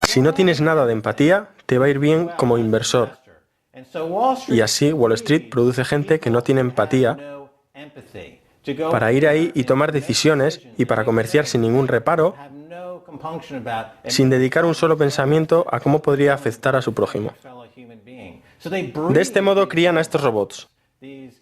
Si no tienes nada de empatía, te va a ir bien como inversor. Y así Wall Street produce gente que no tiene empatía para ir ahí y tomar decisiones y para comerciar sin ningún reparo, sin dedicar un solo pensamiento a cómo podría afectar a su prójimo. De este modo crían a estos robots.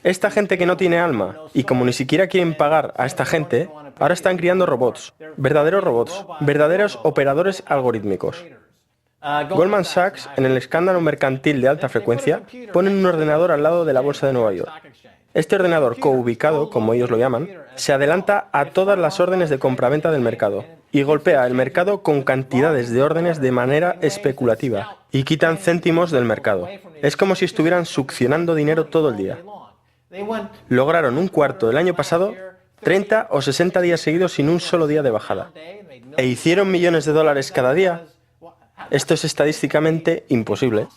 Esta gente que no tiene alma, y como ni siquiera quieren pagar a esta gente, ahora están criando robots, verdaderos operadores algorítmicos. Goldman Sachs, en el escándalo mercantil de alta frecuencia, ponen un ordenador al lado de la bolsa de Nueva York. Este ordenador coubicado, como ellos lo llaman, se adelanta a todas las órdenes de compraventa del mercado y golpea el mercado con cantidades de órdenes de manera especulativa y quitan céntimos del mercado. Es como si estuvieran succionando dinero todo el día. Lograron un cuarto del año pasado 30 o 60 días seguidos sin un solo día de bajada. E hicieron millones de dólares cada día. Esto es estadísticamente imposible.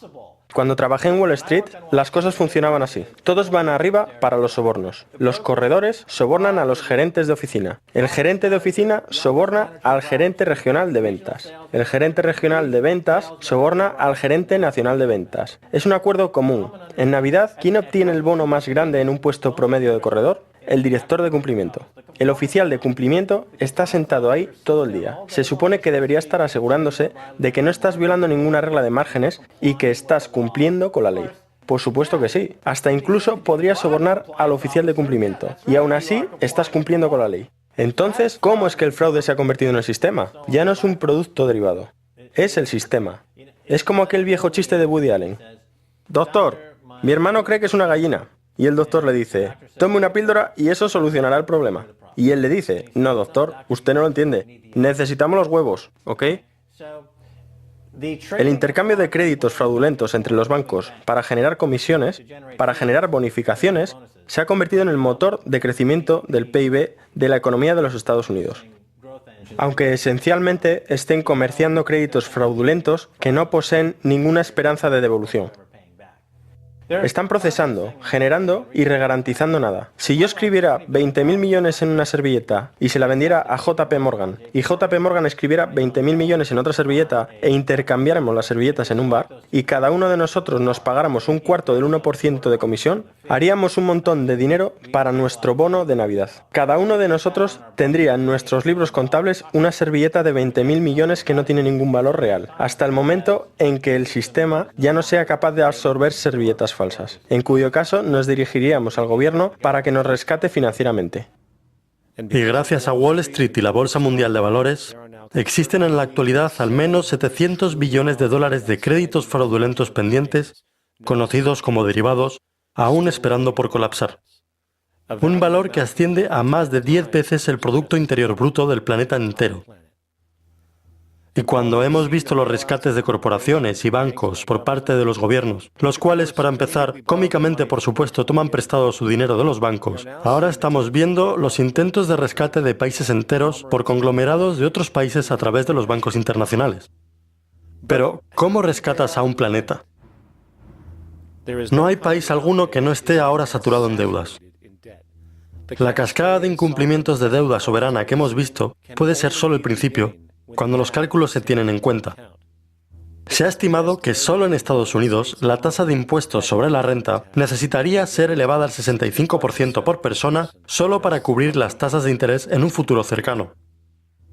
Cuando trabajé en Wall Street, las cosas funcionaban así. Todos van arriba para los sobornos. Los corredores sobornan a los gerentes de oficina. El gerente de oficina soborna al gerente regional de ventas. El gerente regional de ventas soborna al gerente nacional de ventas. Es un acuerdo común. En Navidad, ¿quién obtiene el bono más grande en un puesto promedio de corredor? El director de cumplimiento. El oficial de cumplimiento está sentado ahí todo el día. Se supone que debería estar asegurándose de que no estás violando ninguna regla de márgenes y que estás cumpliendo con la ley. Por supuesto que sí. Hasta incluso podrías sobornar al oficial de cumplimiento. Y aún así, estás cumpliendo con la ley. Entonces, ¿cómo es que el fraude se ha convertido en el sistema? Ya no es un producto derivado. Es el sistema. Es como aquel viejo chiste de Woody Allen. Doctor, mi hermano cree que es una gallina. Y el doctor le dice, tome una píldora y eso solucionará el problema. Y él le dice, no doctor, usted no lo entiende. Necesitamos los huevos, ¿ok? El intercambio de créditos fraudulentos entre los bancos para generar comisiones, para generar bonificaciones, se ha convertido en el motor de crecimiento del PIB de la economía de los Estados Unidos. Aunque esencialmente estén comerciando créditos fraudulentos que no poseen ninguna esperanza de devolución. Están procesando, generando y regarantizando nada. Si yo escribiera 20.000 millones en una servilleta y se la vendiera a JP Morgan, y JP Morgan escribiera 20.000 millones en otra servilleta e intercambiáramos las servilletas en un bar, y cada uno de nosotros nos pagáramos un cuarto del 1% de comisión, haríamos un montón de dinero para nuestro bono de Navidad. Cada uno de nosotros tendría en nuestros libros contables una servilleta de 20.000 millones que no tiene ningún valor real, hasta el momento en que el sistema ya no sea capaz de absorber servilletas falsas, en cuyo caso nos dirigiríamos al gobierno para que nos rescate financieramente. Y gracias a Wall Street y la Bolsa Mundial de Valores, existen en la actualidad al menos 700 billones de dólares de créditos fraudulentos pendientes, conocidos como derivados, aún esperando por colapsar. Un valor que asciende a más de 10 veces el Producto Interior Bruto del planeta entero. Y cuando hemos visto los rescates de corporaciones y bancos por parte de los gobiernos, los cuales, para empezar, cómicamente por supuesto, toman prestado su dinero de los bancos, ahora estamos viendo los intentos de rescate de países enteros por conglomerados de otros países a través de los bancos internacionales. Pero, ¿cómo rescatas a un planeta? No hay país alguno que no esté ahora saturado en deudas. La cascada de incumplimientos de deuda soberana que hemos visto puede ser solo el principio, cuando los cálculos se tienen en cuenta. Se ha estimado que solo en Estados Unidos la tasa de impuestos sobre la renta necesitaría ser elevada al 65% por persona solo para cubrir las tasas de interés en un futuro cercano.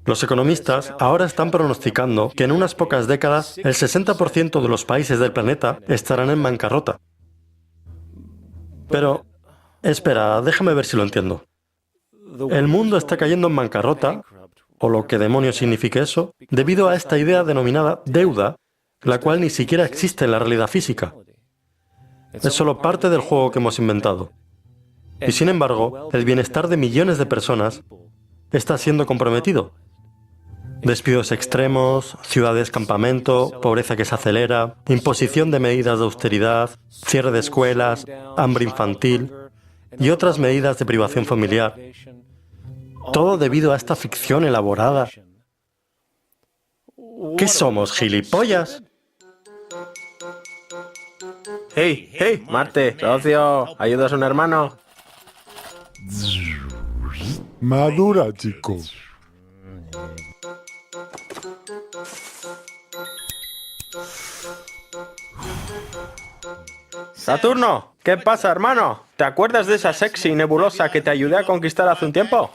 Los economistas ahora están pronosticando que en unas pocas décadas el 60% de los países del planeta estarán en bancarrota. Pero, espera, déjame ver si lo entiendo. El mundo está cayendo en bancarrota, o lo que demonios signifique eso, debido a esta idea denominada deuda, la cual ni siquiera existe en la realidad física. Es solo parte del juego que hemos inventado. Y sin embargo, el bienestar de millones de personas está siendo comprometido. Despidos extremos, ciudades campamento, pobreza que se acelera, imposición de medidas de austeridad, cierre de escuelas, hambre infantil y otras medidas de privación familiar. Todo debido a esta ficción elaborada. ¿Qué somos, gilipollas? ¡Hey, hey, Marte, socio! ¿Ayudas a un hermano? Madura, chico. Saturno, ¿qué pasa, hermano? ¿Te acuerdas de esa sexy nebulosa que te ayudé a conquistar hace un tiempo?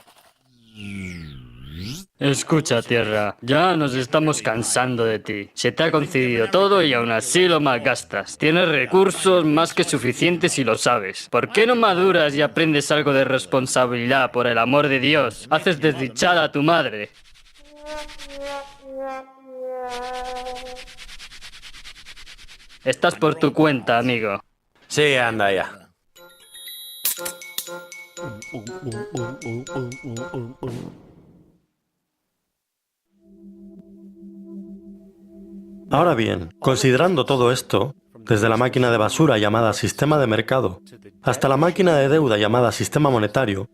Escucha, Tierra, ya nos estamos cansando de ti. Se te ha concedido todo y aún así lo malgastas. Tienes recursos más que suficientes y lo sabes. ¿Por qué no maduras y aprendes algo de responsabilidad, por el amor de Dios? Haces desdichada a tu madre. Estás por tu cuenta, amigo. Sí, anda ya. Ahora bien, considerando todo esto, desde la máquina de basura llamada sistema de mercado hasta la máquina de deuda llamada sistema monetario,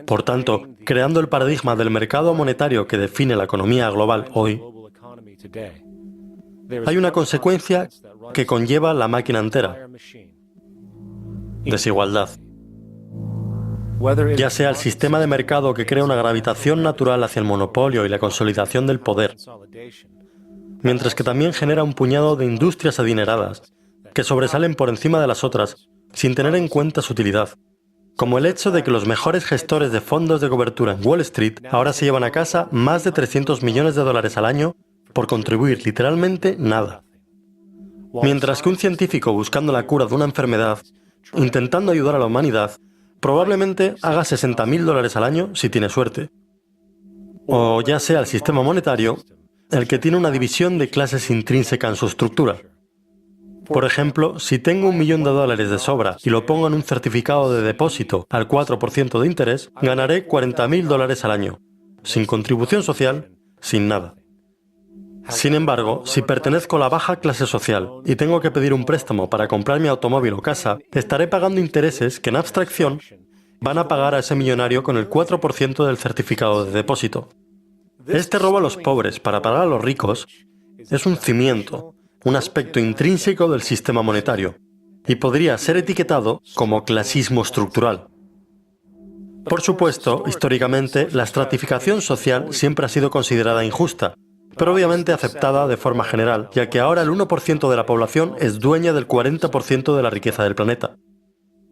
por tanto, creando el paradigma del mercado monetario que define la economía global hoy, hay una consecuencia que conlleva la máquina entera: desigualdad. Ya sea el sistema de mercado que crea una gravitación natural hacia el monopolio y la consolidación del poder, mientras que también genera un puñado de industrias adineradas que sobresalen por encima de las otras sin tener en cuenta su utilidad, como el hecho de que los mejores gestores de fondos de cobertura en Wall Street ahora se llevan a casa más de 300 millones de dólares al año por contribuir literalmente nada. Mientras que un científico buscando la cura de una enfermedad, intentando ayudar a la humanidad, probablemente haga 60.000 dólares al año si tiene suerte. O ya sea el sistema monetario el que tiene una división de clases intrínseca en su estructura. Por ejemplo, si tengo $1 millón de sobra y lo pongo en un certificado de depósito al 4% de interés, ganaré 40.000 dólares al año, sin contribución social, sin nada. Sin embargo, si pertenezco a la baja clase social y tengo que pedir un préstamo para comprar mi automóvil o casa, estaré pagando intereses que en abstracción van a pagar a ese millonario con el 4% del certificado de depósito. Este robo a los pobres para pagar a los ricos es un cimiento, un aspecto intrínseco del sistema monetario, y podría ser etiquetado como clasismo estructural. Por supuesto, históricamente, la estratificación social siempre ha sido considerada injusta, pero obviamente aceptada de forma general, ya que ahora el 1% de la población es dueña del 40% de la riqueza del planeta.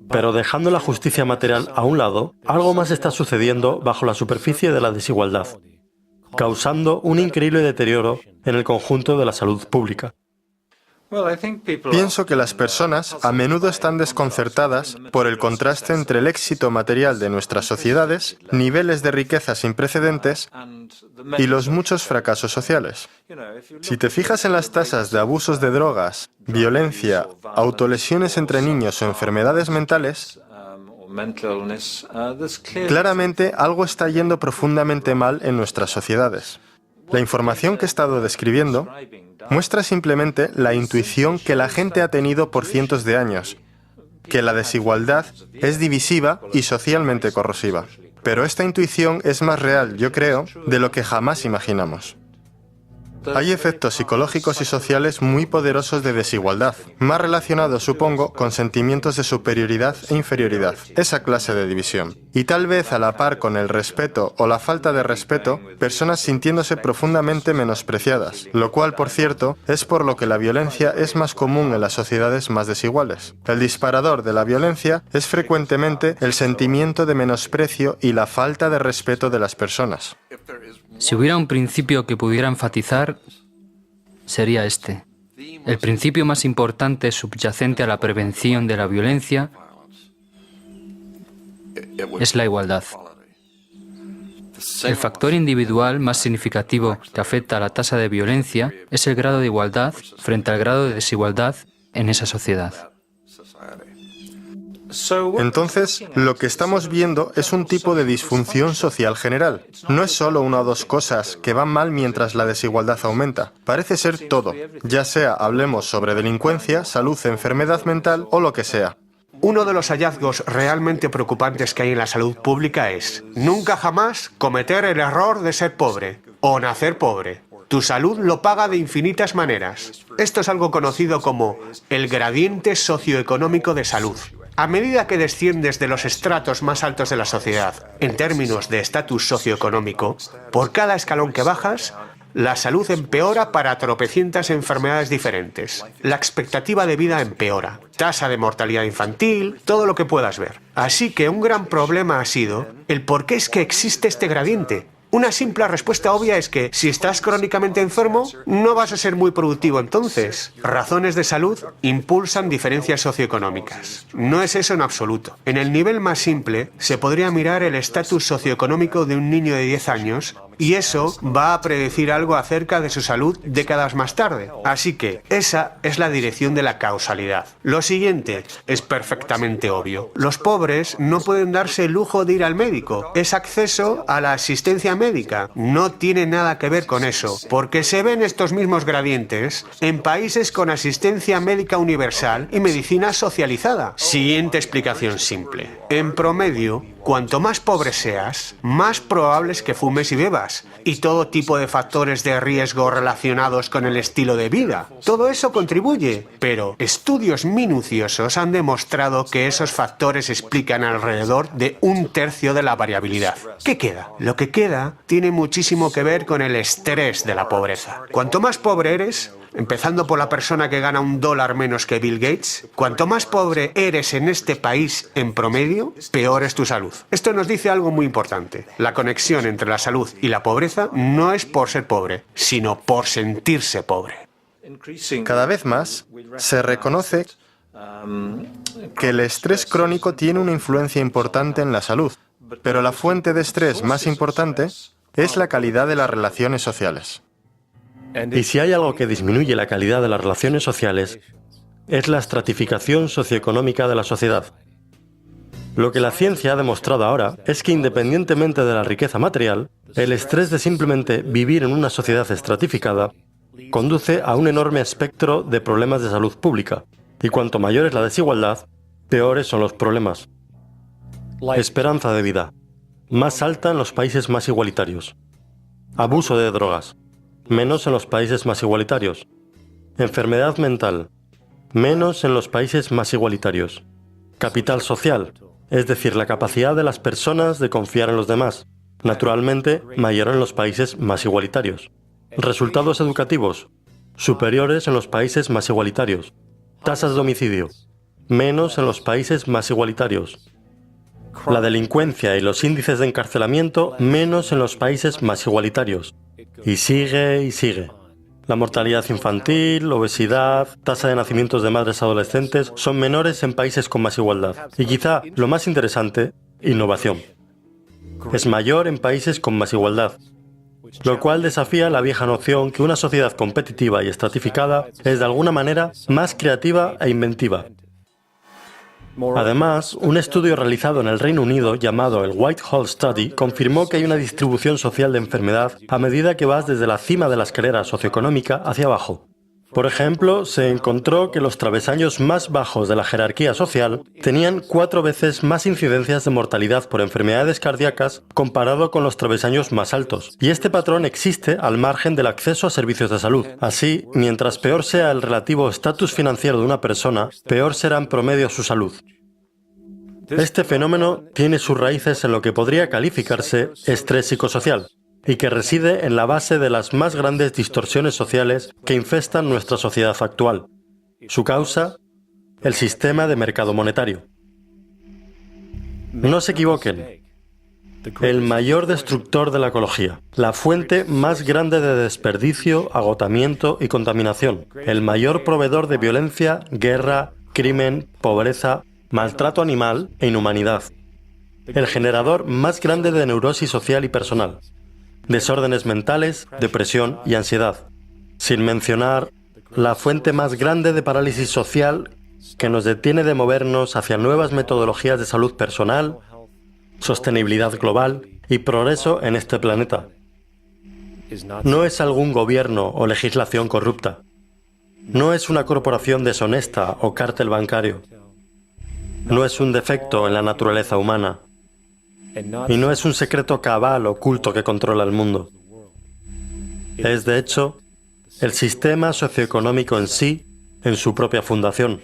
Pero dejando la justicia material a un lado, algo más está sucediendo bajo la superficie de la desigualdad, causando un increíble deterioro en el conjunto de la salud pública. Pienso que las personas a menudo están desconcertadas por el contraste entre el éxito material de nuestras sociedades, niveles de riqueza sin precedentes y los muchos fracasos sociales. Si te fijas en las tasas de abusos de drogas, violencia, autolesiones entre niños o enfermedades mentales, claramente algo está yendo profundamente mal en nuestras sociedades. La información que he estado describiendo muestra simplemente la intuición que la gente ha tenido por cientos de años, que la desigualdad es divisiva y socialmente corrosiva. Pero esta intuición es más real, yo creo, de lo que jamás imaginamos. Hay efectos psicológicos y sociales muy poderosos de desigualdad, más relacionados, supongo, con sentimientos de superioridad e inferioridad, esa clase de división. Y tal vez a la par con el respeto o la falta de respeto, personas sintiéndose profundamente menospreciadas, lo cual, por cierto, es por lo que la violencia es más común en las sociedades más desiguales. El disparador de la violencia es frecuentemente el sentimiento de menosprecio y la falta de respeto de las personas. Si hubiera un principio que pudiera enfatizar, sería este. El principio más importante subyacente a la prevención de la violencia es la igualdad. El factor individual más significativo que afecta a la tasa de violencia es el grado de igualdad frente al grado de desigualdad en esa sociedad. Entonces, lo que estamos viendo es un tipo de disfunción social general. No es solo una o dos cosas que van mal mientras la desigualdad aumenta. Parece ser todo, ya sea hablemos sobre delincuencia, salud, enfermedad mental o lo que sea. Uno de los hallazgos realmente preocupantes que hay en la salud pública es nunca jamás cometer el error de ser pobre o nacer pobre. Tu salud lo paga de infinitas maneras. Esto es algo conocido como el gradiente socioeconómico de salud. A medida que desciendes de los estratos más altos de la sociedad, en términos de estatus socioeconómico, por cada escalón que bajas, La salud empeora para tropecientas enfermedades diferentes. La expectativa de vida empeora. Tasa de mortalidad infantil, todo lo que puedas ver. Así que un gran problema ha sido el por qué es que existe este gradiente. Una simple respuesta obvia es que si estás crónicamente enfermo, no vas a ser muy productivo entonces. Razones de salud impulsan diferencias socioeconómicas. No es eso en absoluto. En el nivel más simple, se podría mirar el estatus socioeconómico de un niño de 10 años y eso va a predecir algo acerca de su salud décadas más tarde. Así que esa es la dirección de la causalidad. Lo siguiente es perfectamente obvio. Los pobres no pueden darse el lujo de ir al médico. Es acceso a la asistencia médica. No tiene nada que ver con eso, porque se ven estos mismos gradientes en países con asistencia médica universal y medicina socializada. Siguiente explicación simple. En promedio, cuanto más pobre seas, más probable es que fumes y bebas, y todo tipo de factores de riesgo relacionados con el estilo de vida. Todo eso contribuye, pero estudios minuciosos han demostrado que esos factores explican alrededor de 1/3 de la variabilidad. ¿Qué queda? Lo que queda tiene muchísimo que ver con el estrés de la pobreza. Cuanto más pobre eres, empezando por la persona que gana $1 menos que Bill Gates, cuanto más pobre eres en este país en promedio, peor es tu salud. Esto nos dice algo muy importante. La conexión entre la salud y la pobreza no es por ser pobre, sino por sentirse pobre. Cada vez más se reconoce que el estrés crónico tiene una influencia importante en la salud, pero la fuente de estrés más importante es la calidad de las relaciones sociales. Y si hay algo que disminuye la calidad de las relaciones sociales, es la estratificación socioeconómica de la sociedad. Lo que la ciencia ha demostrado ahora es que independientemente de la riqueza material, el estrés de simplemente vivir en una sociedad estratificada conduce a un enorme espectro de problemas de salud pública, y cuanto mayor es la desigualdad, peores son los problemas. Esperanza de vida, más alta en los países más igualitarios. Abuso de drogas, menos en los países más igualitarios. Enfermedad mental, menos en los países más igualitarios. Capital social, es decir, la capacidad de las personas de confiar en los demás, naturalmente mayor en los países más igualitarios. Resultados educativos, superiores en los países más igualitarios. Tasas de homicidio, menos en los países más igualitarios. La delincuencia y los índices de encarcelamiento, menos en los países más igualitarios. Y sigue y sigue. La mortalidad infantil, obesidad, tasa de nacimientos de madres adolescentes son menores en países con más igualdad. Y quizá lo más interesante, innovación. Es mayor en países con más igualdad. Lo cual desafía la vieja noción que una sociedad competitiva y estratificada es de alguna manera más creativa e inventiva. Además, un estudio realizado en el Reino Unido llamado el Whitehall Study confirmó que hay una distribución social de enfermedad a medida que vas desde la cima de la escalera socioeconómica hacia abajo. Por ejemplo, se encontró que los travesaños más bajos de la jerarquía social tenían 4 veces más incidencias de mortalidad por enfermedades cardíacas comparado con los travesaños más altos. Y este patrón existe al margen del acceso a servicios de salud. Así, mientras peor sea el relativo estatus financiero de una persona, peor será en promedio su salud. Este fenómeno tiene sus raíces en lo que podría calificarse estrés psicosocial, y que reside en la base de las más grandes distorsiones sociales que infestan nuestra sociedad actual. Su causa, el sistema de mercado monetario. No se equivoquen. El mayor destructor de la ecología, la fuente más grande de desperdicio, agotamiento y contaminación, el mayor proveedor de violencia, guerra, crimen, pobreza, maltrato animal e inhumanidad, el generador más grande de neurosis social y personal, desórdenes mentales, depresión y ansiedad, sin mencionar la fuente más grande de parálisis social que nos detiene de movernos hacia nuevas metodologías de salud personal, sostenibilidad global y progreso en este planeta. No es algún gobierno o legislación corrupta. No es una corporación deshonesta o cártel bancario. No es un defecto en la naturaleza humana. Y no es un secreto cabal oculto que controla el mundo. Es, de hecho, el sistema socioeconómico en sí, en su propia fundación.